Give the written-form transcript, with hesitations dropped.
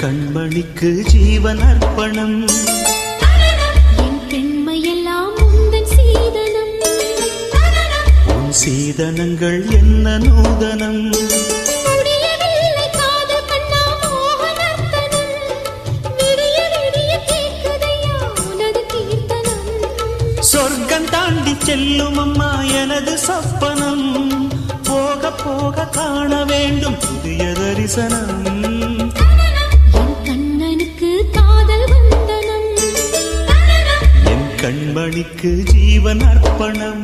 கண்மணிக்கு ஜீவன் அர்ப்பணம். என் பெண்மையெல்லாம் உந்தன் சீதனம். உன் சீதனங்கள் என்ன நூதனம். சொர்க்கம் தாண்டி செல்லும் அம்மா எனது சொப்பனம். போக போக காண வேண்டும் புதிய தரிசனம். என் கண்ணனுக்கு காதல் வந்தனம். என் கண்மணிக்கு ஜீவன் அர்ப்பணம்.